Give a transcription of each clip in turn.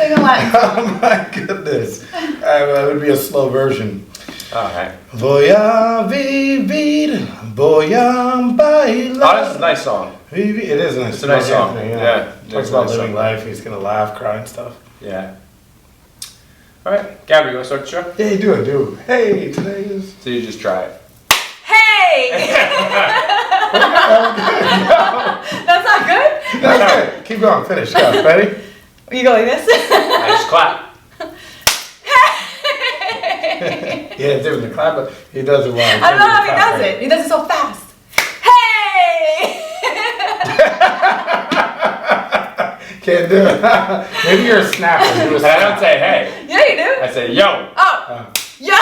Sing a Latin song. Oh my goodness. It would be a slow version. All right. Voy a vivir, voy a bailar. Oh, this is a nice song. It is a nice, It's a nice song. Anthony, Yeah. Talks about living life. He's gonna laugh, cry, and stuff. Yeah. All right, Gabby, you want to start the show? Yeah, do. Hey, today is. So you just try it. Hey! That's not good? That's good. Keep going. Finish. Go. Ready? You go like this? I just clap. Yeah, it's different than clap, but he does it well. I don't know how he does it. He does it so fast. Hey! Can't do it. Maybe you're a snapper. I don't say hey. Yeah, you do. I say yo. Oh. Yo!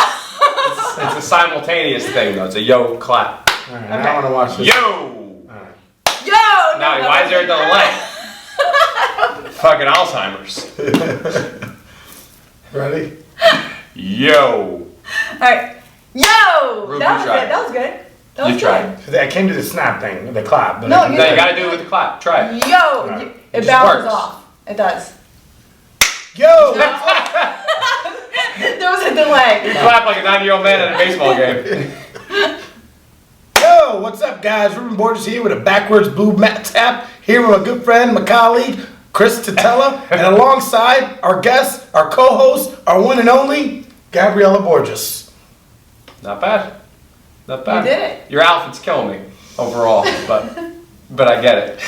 It's a simultaneous thing though. It's a yo clap. All right, I want to watch this. Yo. All right. Yo! Now, why is there a delay? Fucking Alzheimer's. Ready? Yo. Alright. Yo! Ruben, That was try good. it. That was good. That was You try good. I came to the snap thing, the clap. But No, I can you- No, do you it. gotta do it with the clap. Try it. Yo! Right. It It just bounces works. off. It does. Yo! There was a delay. You clap like a 90-year-old man at a baseball game. Yo, what's up, guys? Ruben Borges here with a backwards boob mat tap. Here with my good friend, my colleague, Chris Tatella, and alongside our guest, our co-host, our one and only, Gabriella Borges. Not bad. Not bad. You did it. Your outfit's killing me overall, but I get it.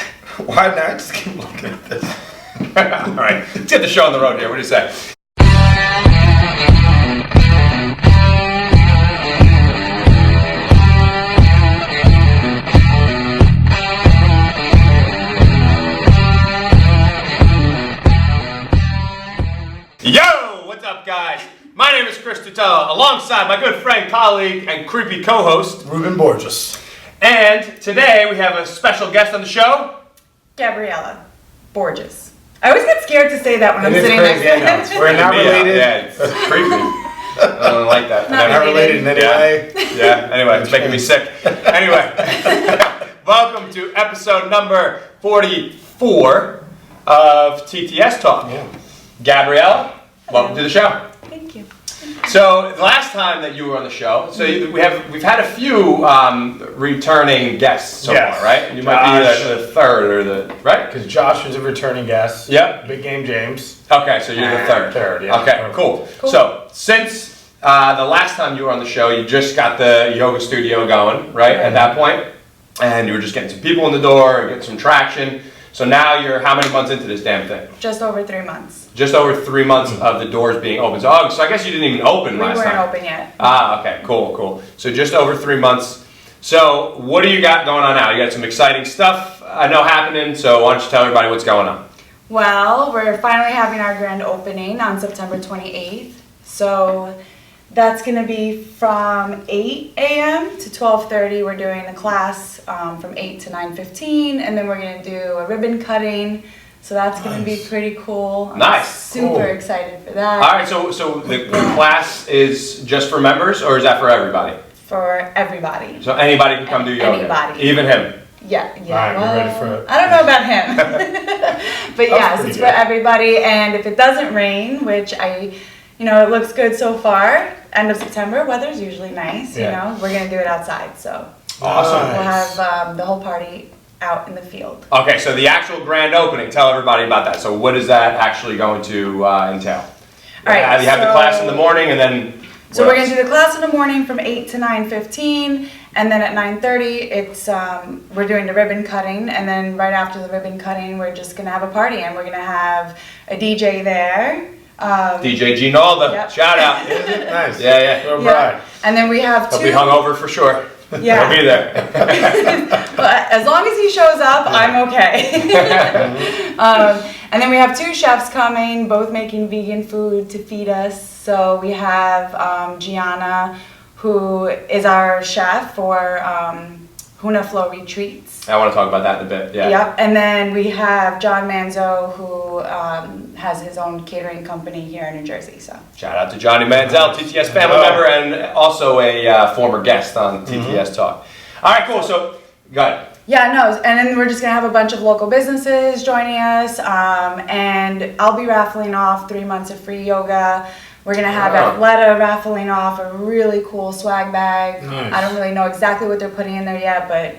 Why not? Just keep looking at this. All right, let's get the show on the road here. What do you say? Yo, what's up, guys? My name is Chris Tutella, alongside my good friend, colleague, and creepy co-host, Ruben Borges. and today we have a special guest on the show. Gabriella Borges. I always get scared to say that when I'm It is sitting crazy, I know. next to him. We're not related. Yeah, it's creepy. I don't like that. Not Not related in any Yeah. way. Yeah, anyway, it's making me sick. Anyway, welcome to episode number 44 of TTS Talk. Yeah. Gabriella, welcome to the show. Thank you. So the last time that you were on the show, so we've had a few returning guests so Yes. far, right? You might Josh. be the third or the right. Because Josh is a returning guest. Yep. Big Game James. Okay, so you're the third. Third, yeah. Okay, cool. So since the last time you were on the show, you just got the yoga studio going, right? At that point, and you were just getting some people in the door and getting some traction. So now you're how many months into this damn thing? Just over 3 months. Just over 3 months of the doors being open. So I guess you didn't even open We last weren't time. open yet. Ah, okay, cool. So just over 3 months. So what do you got going on now? You got some exciting stuff I know happening. So why don't you tell everybody what's going on? Well, we're finally having our grand opening on September 28th. So that's going to be from 8 a.m. to 12:30. We're doing a class from 8 to 9:15, and then we're going to do a ribbon cutting. So that's going to be pretty cool. I'm Nice. Super excited for that. All right, so the class is just for members, or is that for everybody? For everybody. So anybody can come do yoga? Anybody. Even him? Yeah. All right, we're ready for it. I don't know about him. But yes, pretty it's good. for everybody. And if it doesn't rain, which it looks good so far, end of September, weather's usually nice, Yeah. we're going to do it outside. So Awesome. we'll have the whole party out in the field. Okay, so the actual grand opening, tell everybody about that. So what is that actually going to entail? All right, You have the class in the morning and then... So what we're else? going to do the class in the morning from 8 to 9:15, and then at 9:30 we're doing the ribbon cutting, and then right after the ribbon cutting we're just going to have a party, and we're going to have a DJ there. DJ Ginalda, Yep. shout out. Nice. Yeah. All Yeah. right. And then we have He'll two. be hungover for sure. Yeah. He'll be there. But as long as he shows up, I'm okay. And then we have two chefs coming, both making vegan food to feed us. So we have Gianna, who is our chef for Huna Flow Retreats. I want to talk about that in a bit. Yeah. Yep. And then we have John Manzo, who has his own catering company here in New Jersey. So Shout out to Johnny Manziel, TTS family member, and also a former guest on TTS Talk. All right, cool. So, go ahead. Yeah, no, and then we're just gonna have a bunch of local businesses joining us, and I'll be raffling off 3 months of free yoga. We're gonna have Athleta raffling off a really cool swag bag. Nice. I don't really know exactly what they're putting in there yet, but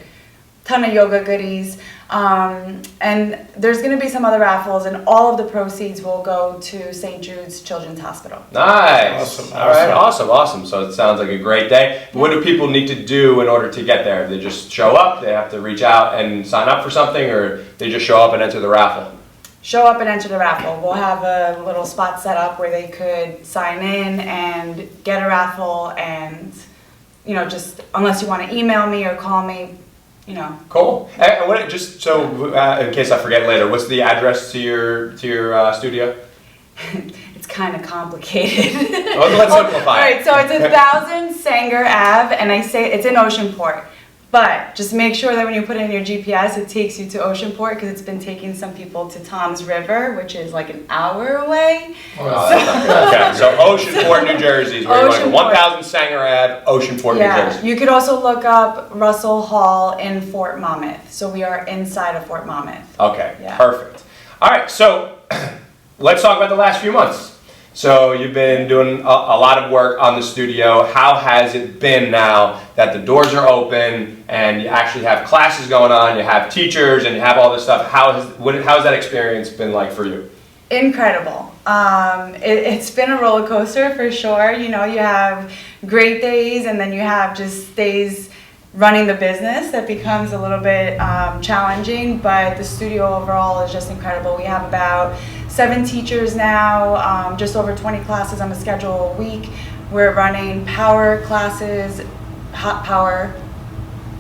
ton of yoga goodies. And there's gonna be some other raffles, and all of the proceeds will go to St. Jude's Children's Hospital. Nice. Awesome. All right, awesome. So it sounds like a great day. What do people need to do in order to get there? They just show up, they have to reach out and sign up for something, or they just show up and enter the raffle? Show up and enter the raffle. We'll have a little spot set up where they could sign in and get a raffle, and, you know, just, unless you wanna email me or call me, you know. Cool. And what, just so in case I forget later, what's the address to your studio? It's kind of complicated. Well, let's simplify. All right, so it's 1000 Sanger Ave, and I say it's in Oceanport. But just make sure that when you put it in your GPS, it takes you to Oceanport, because it's been taking some people to Tom's River, which is like an hour away. Okay, so Oceanport, New Jersey is where you're going. 1000 Sanger Ave, Oceanport, New Jersey. You could also look up Russell Hall in Fort Monmouth. So we are inside of Fort Monmouth. Okay, Yeah. perfect. All right, so let's talk about the last few months. So you've been doing a lot of work on the studio. How has it been now that the doors are open and you actually have classes going on, you have teachers, and you have all this stuff? How's that experience been like for you? Incredible. It's been a roller coaster for sure. You know, you have great days, and then you have just days running the business that becomes a little bit challenging, but the studio overall is just incredible. We have about 7 teachers now, just over 20 classes on a schedule a week. We're running power classes, hot power,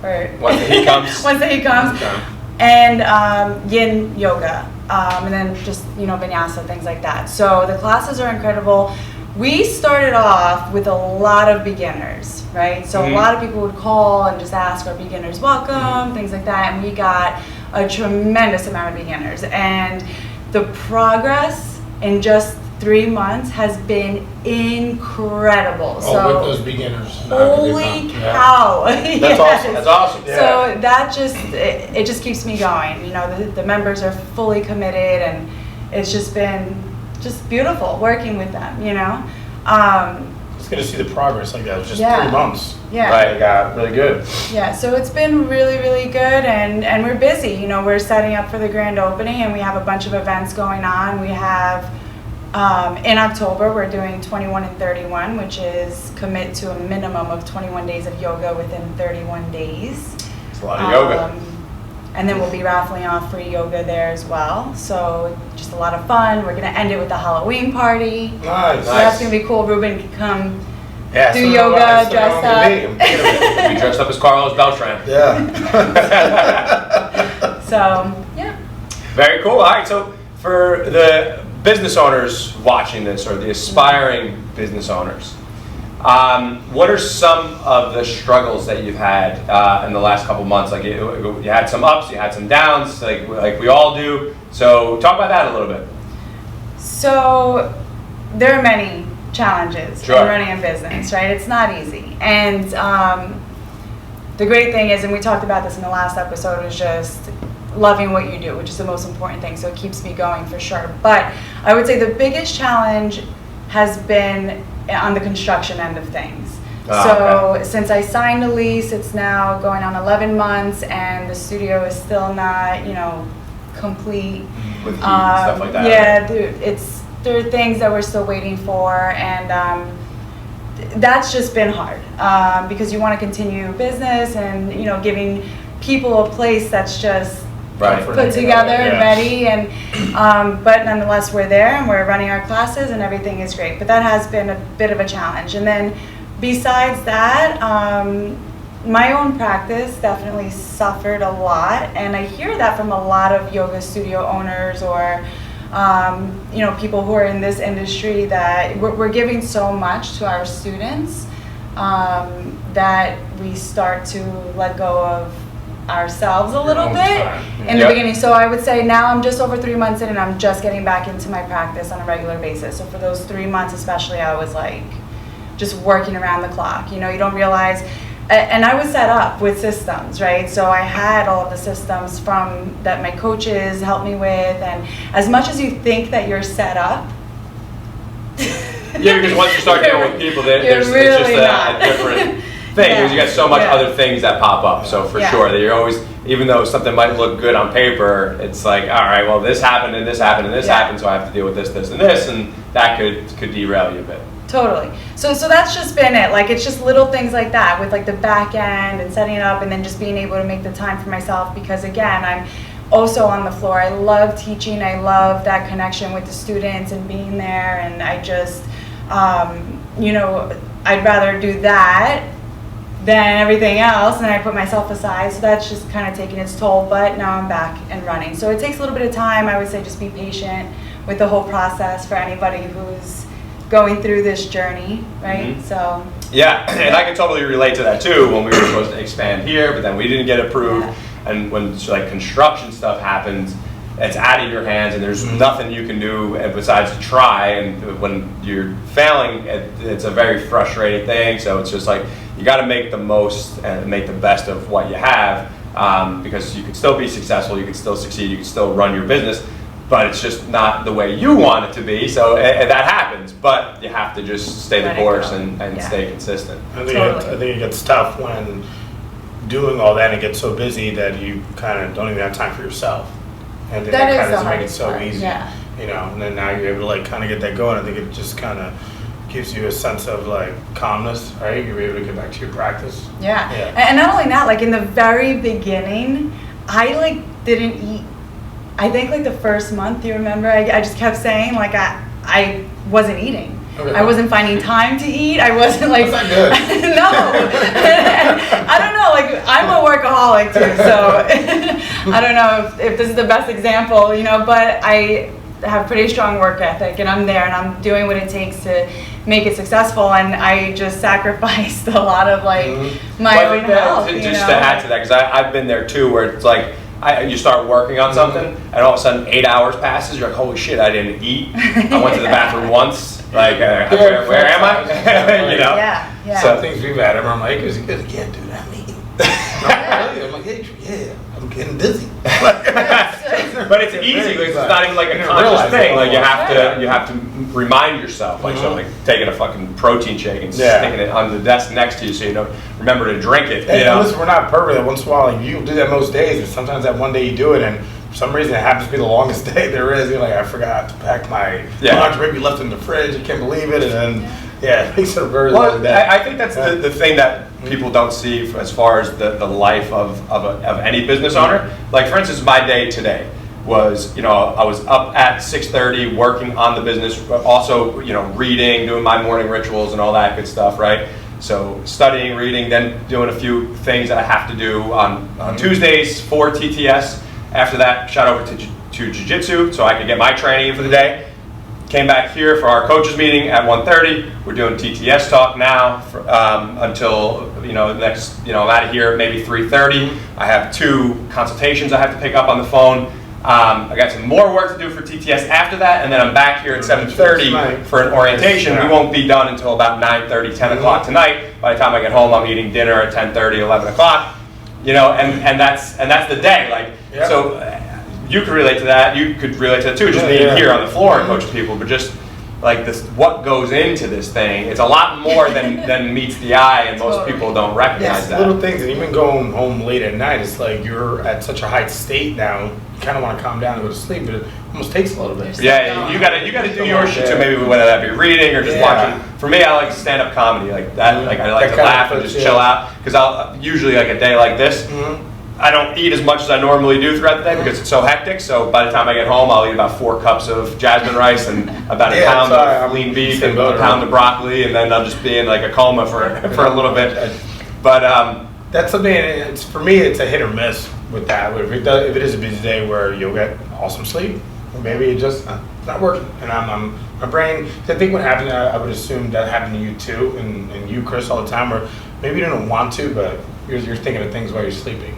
or Once the heat comes. once the heat comes, Okay. and yin yoga, and then just, you know, vinyasa, things like that. So the classes are incredible. We started off with a lot of beginners, right? So a lot of people would call and just ask, are beginners welcome, things like that, and we got a tremendous amount of beginners. And the progress in just 3 months has been incredible. Oh, So with those beginners. holy cow. That's awesome. That's awesome. So that just, it just keeps me going. You know, the members are fully committed, and it's just been just beautiful working with them, you know. It's good to see the progress like that. It was just Yeah. 3 months. Yeah. Right, got really good. Yeah, so it's been really, really good, and we're busy. You know, we're setting up for the grand opening, and we have a bunch of events going on. We have, in October, we're doing 21 and 31, which is commit to a minimum of 21 days of yoga within 31 days. It's a lot of yoga. And then we'll be raffling off free yoga there as well. So just a lot of fun. We're gonna end it with a Halloween party. Nice. So that's gonna be cool. Ruben can come Yeah, do so yoga, That's dress what I'm up. gonna be. I'm gonna you dressed up as Carlos Beltran. be. Yeah. So yeah. Very cool. All right, so for the business owners watching this, or the aspiring business owners, what are some of the struggles that you've had in the last couple months? Like you had some ups, you had some downs, like we all do. So talk about that a little bit. So there are many challenges Sure. in running a business, right? It's not easy. And the great thing is, and we talked about this in the last episode, is just loving what you do, which is the most important thing. So it keeps me going for sure. But I would say the biggest challenge has been on the construction end of things. Okay. Since I signed a lease, it's now going on 11 months, and the studio is still not, you know, complete. With heat and stuff like that. Yeah, there are things that we're still waiting for, and that's just been hard because you want to continue business, and, you know, giving people a place that's just Right. put together and Yeah. ready, and but nonetheless we're there and we're running our classes and everything is great. But that has been a bit of a challenge. And then besides that, my own practice definitely suffered a lot, and I hear that from a lot of yoga studio owners, or you know, people who are in this industry, that we're giving so much to our students that we start to let go of ourselves a little own bit time. in the Yep. beginning. So I would say now I'm just over 3 months in, and I'm just getting back into my practice on a regular basis. So for those 3 months especially, I was like just working around the clock. You know, you don't realize and I was set up with systems, right? So I had all of the systems from that my coaches helped me with, and as much as you think that you're set up, yeah, because once you start dealing with people, there's really it's just not. a different thing, because you got so much other things that pop up. So for sure, that you're always, even though something might look good on paper, it's like, all right, well, this happened and this happened and this happened, so I have to deal with this, this, and this, and that could derail you a bit. Totally. So that's just been it. Like, it's just little things like that with like the back end and setting it up, and then just being able to make the time for myself, because again, I'm also on the floor. I love teaching. I love that connection with the students and being there, and I just, you know, I'd rather do that than everything else, and I put myself aside. So that's just kind of taking its toll, but now I'm back and running. So it takes a little bit of time. I would say just be patient with the whole process for anybody who's going through this journey, right? Mm-hmm. So yeah, and I can totally relate to that too. When we were supposed to expand here, but then we didn't get approved, and when like construction stuff happens, it's out of your hands, and there's nothing you can do besides try. And when you're failing, it's a very frustrating thing. So it's just like you got to make the most and make the best of what you have, because you can still be successful, you can still succeed, you can still run your business. But it's just not the way you want it to be, so that happens. But you have to just stay the course and stay consistent. I think it gets tough when doing all that and it gets so busy that you kind of don't even have time for yourself. And then that kind of makes it so easy, you know. And then now you're able to like kind of get that going. I think it just kind of gives you a sense of like calmness, right? You're able to get back to your practice. Yeah. And not only that, like in the very beginning, I like didn't eat. I think like the first month, you remember, I just kept saying like I wasn't eating. Okay. I wasn't finding time to eat. I wasn't like, that's not good. No. I don't know, like I'm a workaholic too, so I don't know if this is the best example, you know, but I have pretty strong work ethic, and I'm there and I'm doing what it takes to make it successful, and I just sacrificed a lot of like my own health. Just to add to that, because I've been there too, where it's like, you start working on something, and all of a sudden 8 hours passes. You're like, holy shit, I didn't eat. I went to the bathroom once. Like, where am I? You know. Yeah. Some things we've had. I'm like, you can't do that. I'm eating. I'm like, hey, yeah, I'm getting busy. But it's easy. It's not even like a conscious thing. Like you have to remind yourself. Like so, like taking a fucking protein shake and sticking it on the desk next to you, so you don't remember to drink it. You know? Listen, we're not perfect. Once in a while, like, you do that most days, but sometimes that one day you do it, and for some reason it happens to be the longest day there is. You're like, I forgot to pack my lunch, maybe left it in the fridge. You can't believe it, and then it makes it a very long day. I think that's the thing that people don't see as far as the life of any business owner. Like for instance, my day today was, you know, I was up at 6:30 working on the business, but also, you know, reading, doing my morning rituals and all that good stuff, right? So studying, reading, then doing a few things that I have to do on Tuesdays for TTS. After that, shot over to Jiu-Jitsu so I could get my training in for the day. Came back here for our coaches meeting at 1:30. We're doing TTS talk now until, you know, next, you know, I'm out of here at maybe 3:30. I have 2 consultations I have to pick up on the phone. I got some more work to do for TTS after that, and then I'm back here at 7:30 for an orientation. We won't be done until about 9:30, 10 o'clock tonight. By the time I get home, I'm eating dinner at 10:30, 11 o'clock. You know, and that's the day. Like, so you could relate to that. You could relate to that too, just being here on the floor and coaching people. But just like this, what goes into this thing? It's a lot more than meets the eye, and most people don't recognize that. Little things, and even going home late at night, it's like you're at such a high state now. You kind of want to calm down and go to sleep, but it almost takes a little bit. Yeah, you gotta do your shit too. Maybe whether that be reading or just watching. For me, I like stand-up comedy, like that. Like I like to laugh and just chill out, because I'll usually like a day like this. I don't eat as much as I normally do throughout the day because it's so hectic. So by the time I get home, I'll eat about 4 cups of jasmine rice and about a pound of lean beef and a pound of broccoli, and then I'll just be in like a coma for a little bit. But that's something. It's for me, it's a hit or miss with that. If it is a busy day where you'll get awesome sleep, or maybe it just it's not working, and I'm my brain. I think what happened, I would assume that happened to you too, and you, Chris, all the time, where maybe you don't want to, but you're thinking of things while you're sleeping.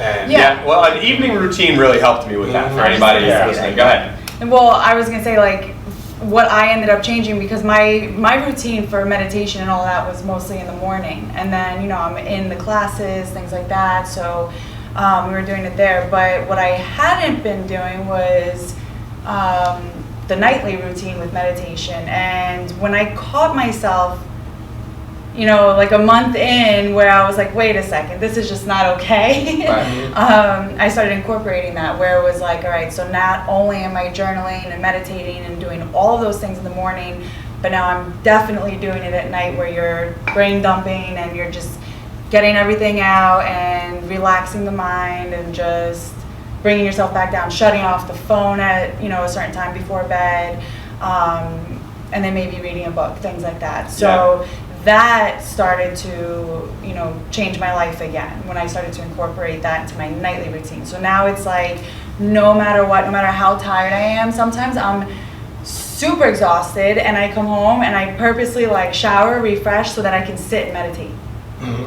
And well, an evening routine really helped me with that. For anybody who's listening, go ahead. Well, I was gonna say, like, what I ended up changing, because my routine for meditation and all that was mostly in the morning, and then I'm in the classes, things like that, so we were doing it there. But what I hadn't been doing was the nightly routine with meditation. And when I caught myself, like a month in, where I was like, wait a second, this is just not okay. Right. I started incorporating that, where it was like, all right, so not only am I journaling and meditating and doing all of those things in the morning, but now I'm definitely doing it at night, where you're brain dumping and you're just getting everything out and relaxing the mind and just bringing yourself back down, shutting off the phone at a certain time before bed, and then maybe reading a book, things like that. So that started to change my life again when I started to incorporate that into my nightly routine. So now it's like, no matter what, no matter how tired I am, sometimes I'm super exhausted and I come home and I purposely like shower, refresh, so that I can sit and meditate.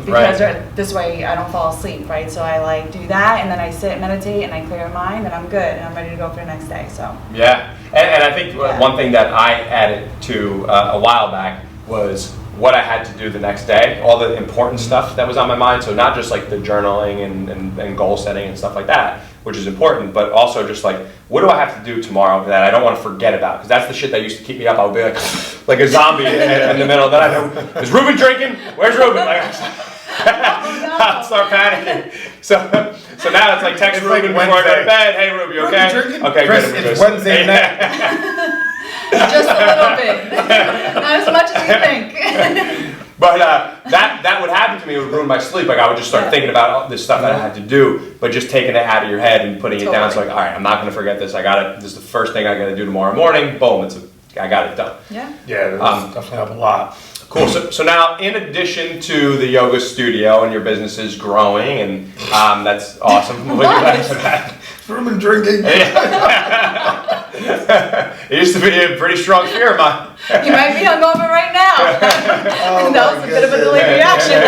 Because this way I don't fall asleep, right? So I like do that, and then I sit and meditate, and I clear my mind, and I'm good, and I'm ready to go for the next day. So and I think one thing that I added to a while back was what I had to do the next day, all the important stuff that was on my mind. So not just like the journaling and goal setting and stuff like that, which is important, but also just like, what do I have to do tomorrow that I don't want to forget about? Because that's the shit that used to keep me up. I would be like a zombie in the middle. Then I know, is Ruben drinking? Where's Ruben? I'll start panicking. So now it's like text Ruben before I go to bed. Hey Ruben, you okay? Okay, Chris, good. It's Wednesday night. Just a little bit, not as much as you think. But that would happen to me. It would ruin my sleep. Like I would just start thinking about all this stuff that I had to do, but just taking it out of your head and putting it down. So like, all right, I'm not going to forget this. This is the first thing I got to do tomorrow morning. Boom, I got it done. Yeah, that definitely help a lot. Cool. So now, in addition to the yoga studio and your business is growing, and that's awesome. Ruben drinking. It used to be a pretty strong fear of mine. You might be hungover right now. That was a bit of a delayed reaction.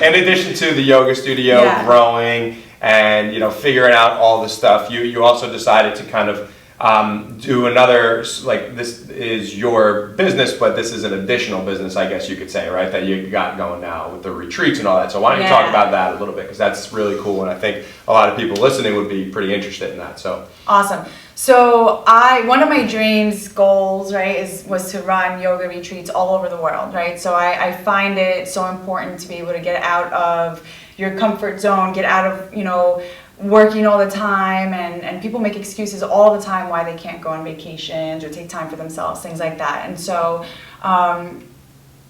In addition to the yoga studio growing and figuring out all this stuff, you also decided to kind of do another, like, this is your business, but this is an additional business, I guess you could say, right, that you got going now with the retreats and all that. So why don't you talk about that a little bit, because that's really cool, and I think a lot of people listening would be pretty interested in that. So awesome. So one of my dreams, goals, right, was to run yoga retreats all over the world, right? So I find it so important to be able to get out of your comfort zone, get out of, working all the time, and people make excuses all the time why they can't go on vacations or take time for themselves, things like that. And so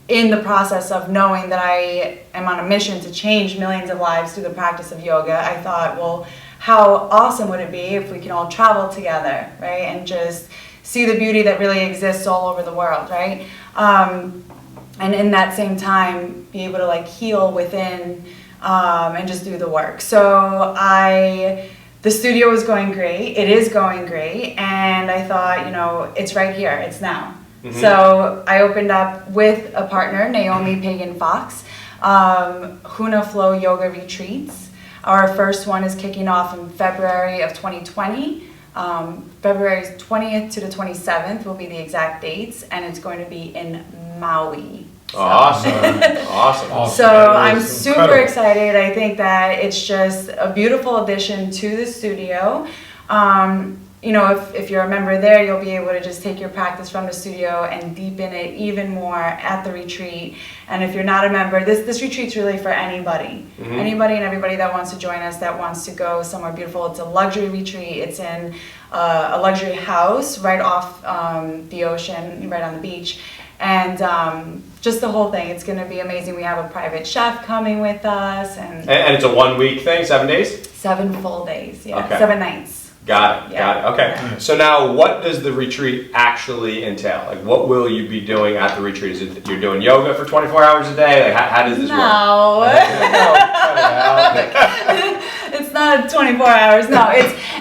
in the process of knowing that I am on a mission to change millions of lives through the practice of yoga, I thought, well, how awesome would it be if we can all travel together, right, and just see the beauty that really exists all over the world, right? And in that same time, be able to like heal within and just do the work. So the studio was going great. It is going great. And I thought, it's right here. It's now. Mm-hmm. So I opened up with a partner, Naomi Pagan Fox, Huna Flow Yoga Retreats. Our first one is kicking off in February of 2020. February 20th to the 27th will be the exact dates, and it's going to be in Maui. So. Awesome. So I'm super excited. I think that it's just a beautiful addition to the studio. If you're a member there, you'll be able to just take your practice from the studio and deepen it even more at the retreat. And if you're not a member, this retreat's really for anybody. Mm-hmm. Anybody and everybody that wants to join us, that wants to go somewhere beautiful. It's a luxury retreat. It's in a luxury house right off the ocean, right on the beach. And just the whole thing, it's going to be amazing. We have a private chef coming with us. And it's a 1 week thing, 7 days? 7 full days, yeah. Okay. 7 nights. Got it. Okay. Yeah. So now, what does the retreat actually entail? Like, what will you be doing at the retreat? Is it you're doing yoga for 24 hours a day? Like, how does this work? No. It's not 24 hours. No,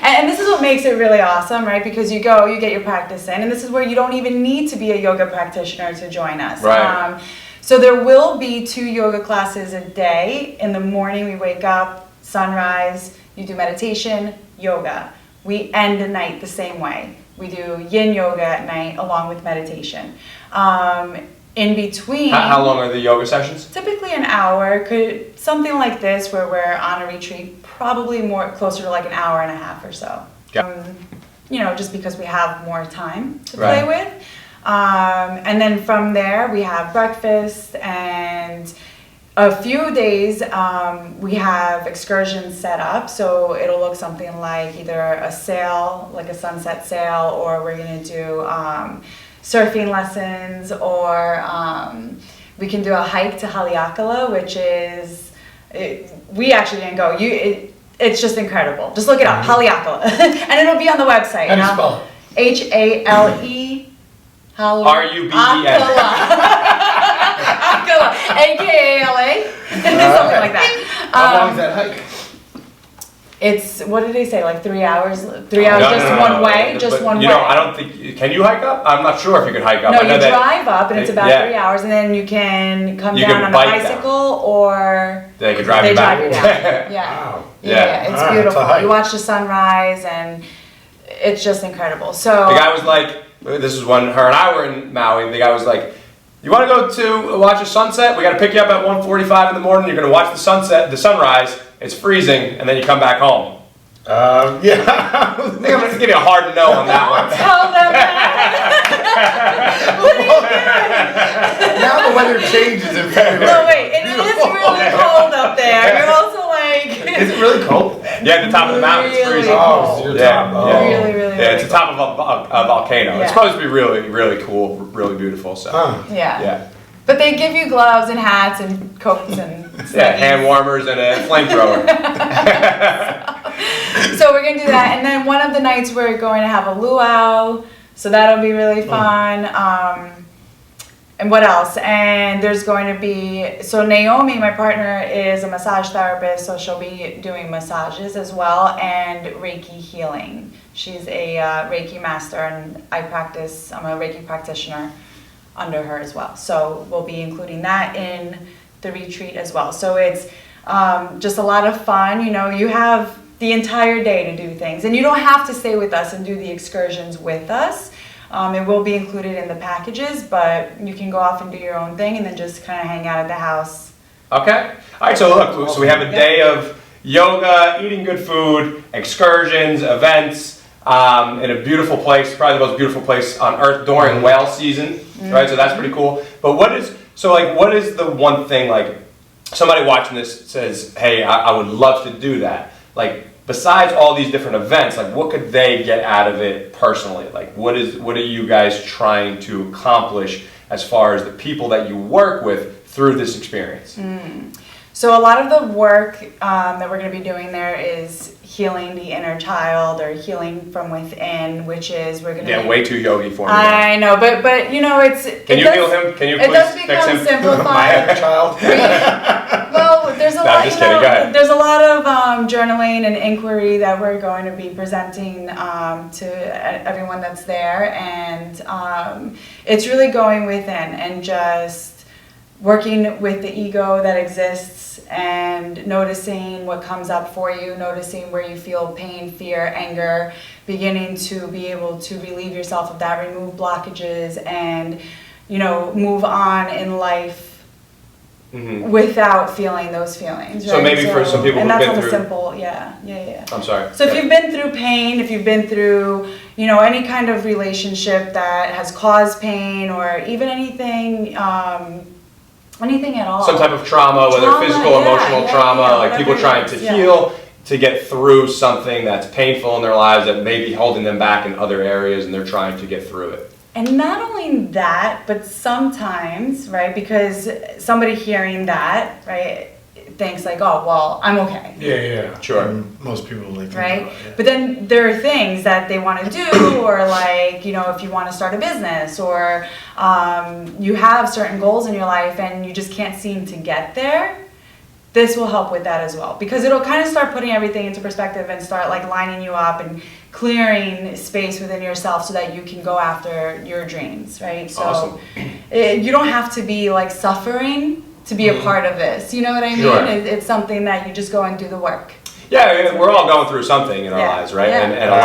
and this is what makes it really awesome, right? Because you get your practice in, and this is where you don't even need to be a yoga practitioner to join us. Right. So there will be 2 yoga classes a day. In the morning, we wake up, sunrise, You do meditation, yoga. We end the night the same way. We do yin yoga at night along with meditation. In between, How long are the yoga sessions? typically an hour. Something like this where we're on a retreat, probably more closer to like an hour and a half or so. Just because we have more time to play with. And then from there we have breakfast, and a few days we have excursions set up, so it'll look something like either a sail, like a sunset sail, or we're going to do surfing lessons, or we can do a hike to Haleakala, which is, we actually didn't go. It's just incredible. Just look it up, Haleakala, and it'll be on the website. How do you spell it? HALE. RUBEN. Akala, AKALA, something like that. How long is that hike? It's, what did they say, like 3 hours? 3 hours just one way? Just one way? I don't think, can you hike up? I'm not sure if you can hike up. No, I know you that drive up and it's about 3 hours, and then you can come down on a bicycle or they can drive you back. you down. Yeah. Wow. Yeah, it's It's a beautiful. hike. You watch the sunrise and it's just incredible. So The guy was like, this is when her and I were in Maui, and the guy was like, you want to go to watch a sunset? We got to pick you up at 1:45 in the morning. You're going to watch the sunrise. It's freezing, and then you come back home. Yeah. I think I'm going to give you a hard no on that one. tell them Now the weather changes in February. No, wait, it is really cold up there. You're also like... Is it really cold? Yeah, at the top of the mountain, it's Really freezing. Oh, so you're top. Oh. Really, really, Yeah, it's really the top of a volcano. Yeah. It's supposed to be really, really cool, really beautiful. So, Yeah. yeah. But they give you gloves and hats and coats and Yeah, hand warmers and a flamethrower. So we're going to do that. And then one of the nights we're going to have a luau. So that'll be really fun. And what else? And there's going to be, so Naomi, my partner, is a massage therapist, so she'll be doing massages as well, and Reiki healing. She's a Reiki master, and I'm a Reiki practitioner under her as well. So we'll be including that in the retreat as well. So it's just a lot of fun. You have the entire day to do things, and you don't have to stay with us and do the excursions with us. It will be included in the packages, but you can go off and do your own thing and then just kind of hang out at the house. Okay. All right, so look, so we have a day of yoga, eating good food, excursions, events, in a beautiful place, probably the most beautiful place on earth during whale season, right? So that's pretty cool. But what is the one thing, like, somebody watching this says, hey, I would love to do that. Like, besides all these different events, like, what could they get out of it personally? Like, what are you guys trying to accomplish as far as the people that you work with through this experience? So a lot of the work that we're going to be doing there is healing the inner child, or healing from within, which is we're going to Getting way too yogi for me. I know, but it's. Can you heal him? Can you It please does fix become him? simplified. My child. Well, there's a No, lot. just kidding. Go ahead. There's a lot of journaling and inquiry that we're going to be presenting to everyone that's there, and it's really going within and just working with the ego that exists and noticing what comes up for you, noticing where you feel pain, fear, anger, beginning to be able to relieve yourself of that, remove blockages, and move on in life without feeling those feelings. So right? maybe for some people and who've that's been on through- a simple, yeah. I'm sorry. So if you've been through pain, if you've been through, any kind of relationship that has caused pain, or even anything at all. Some type of trauma, whether Trauma, physical, yeah, emotional trauma, yeah, like people whatever it trying to is, yeah. heal, to get through something that's painful in their lives that may be holding them back in other areas, and they're trying to get through it. And not only that, but sometimes, right, because somebody hearing that, right, thinks like, oh, well, I'm okay. Yeah. Sure. And most people like Right? About, yeah. But then there are things that they want to do, or like, if you want to start a business, or you have certain goals in your life and you just can't seem to get there, this will help with that as well. Because it'll kind of start putting everything into perspective and start like lining you up and clearing space within yourself so that you can go after your dreams, right? So Awesome. You don't have to be like suffering to be a part of this. You know what I mean? Sure. It's something that you just go and do the work. Yeah, we're all going through something in our lives, right? Yeah. And a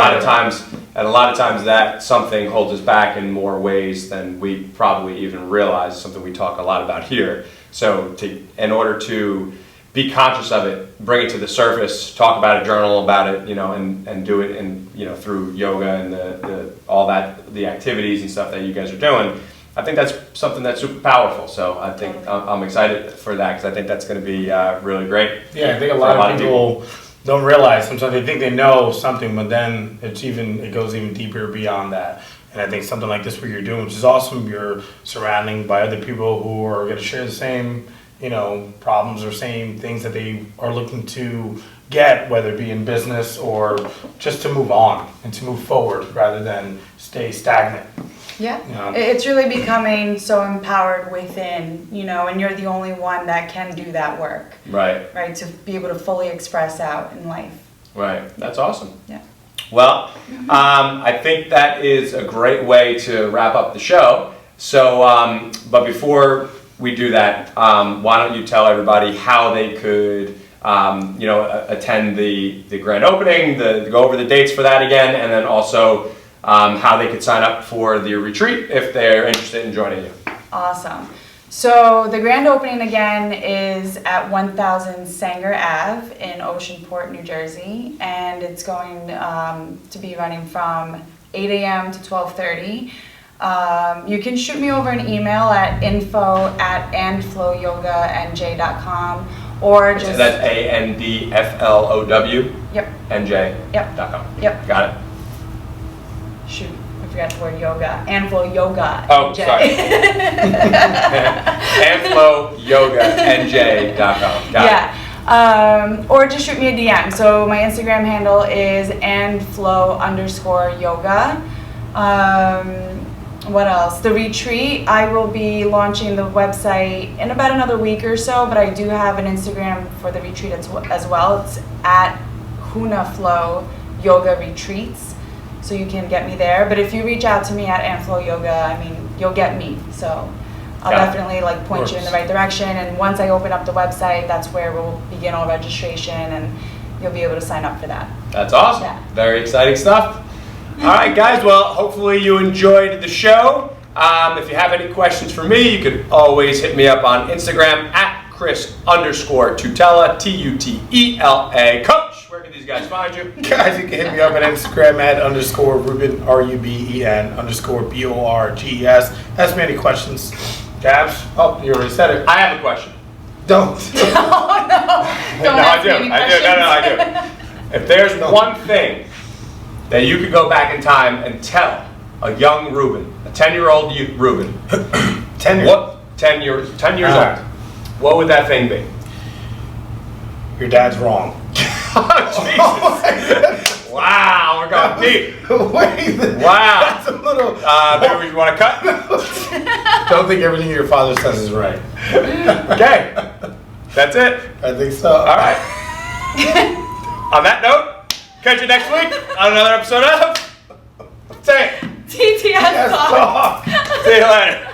lot of times that something holds us back in more ways than we probably even realize. Something we talk a lot about here. So in order to be conscious of it, bring it to the surface, talk about it, journal about it, and do it through yoga and the activities and stuff that you guys are doing. I think that's something that's super powerful. So I think I'm excited for that because I think that's going to be really great. Yeah, I think a lot of people don't realize. Sometimes they think they know something, but then it goes even deeper beyond that. And I think something like this, what you're doing, which is awesome, you're surrounding by other people who are going to share the same, problems or same things that they are looking to get, whether it be in business or just to move on and to move forward rather than stay stagnant. Yeah, it's really becoming so empowered within, and you're the only one that can do that work. Right. Right, to be able to fully express out in life. Right, that's awesome. Yeah. Well, I think that is a great way to wrap up the show. So, but before we do that, why don't you tell everybody how they could, attend the grand opening, go over the dates for that again, and then also how they could sign up for the retreat if they're interested in joining you. Awesome. So the grand opening again is at 1000 Sanger Ave in Oceanport, New Jersey, and it's going to be running from 8 a.m. to 12:30. You can shoot me over an email at info@andflowyoganj.com or just... So that's ANDFLOW? Yep. NJ.com. Yep. Got it. Shoot, I forgot the word yoga. Andflow Yoga. Oh, NJ. sorry. AndflowYogaNJ.com. Got it. Or just shoot me a DM. So my Instagram handle is andflow_yoga. What else? The retreat, I will be launching the website in about another week or so, but I do have an Instagram for the retreat as well. It's at Hunaflow Yoga Retreats. So you can get me there. But if you reach out to me at Andflow Yoga, you'll get me. So I'll definitely point you in the right direction. And once I open up the website, that's where we'll begin all registration and you'll be able to sign up for that. That's awesome. Yeah. Very exciting stuff. All right, guys. Well, hopefully you enjoyed the show. If you have any questions for me, you can always hit me up on Instagram at Chris_Tutela, Tutela. Coach, where can these guys find you? Guys, you can hit me up on Instagram at _Ruben, RUBEN_BORGES. Ask me any questions. Gabs? Oh, you already said it. I have a question. Don't. Oh, no. Don't ask me any questions. I do. If there's one thing that you could go back in time and tell a young Ruben, a 10-year-old Ruben, 10 years old, what would that thing be? Your dad's wrong. Oh, Jesus. Wow, we're going deep. Wait. Wow. That's a little... Maybe we want to cut? Don't think everything your father says is right. Okay. That's it. I think so. All right. On that note, catch you next week on another episode of... Say it. TTS Talk. See you later.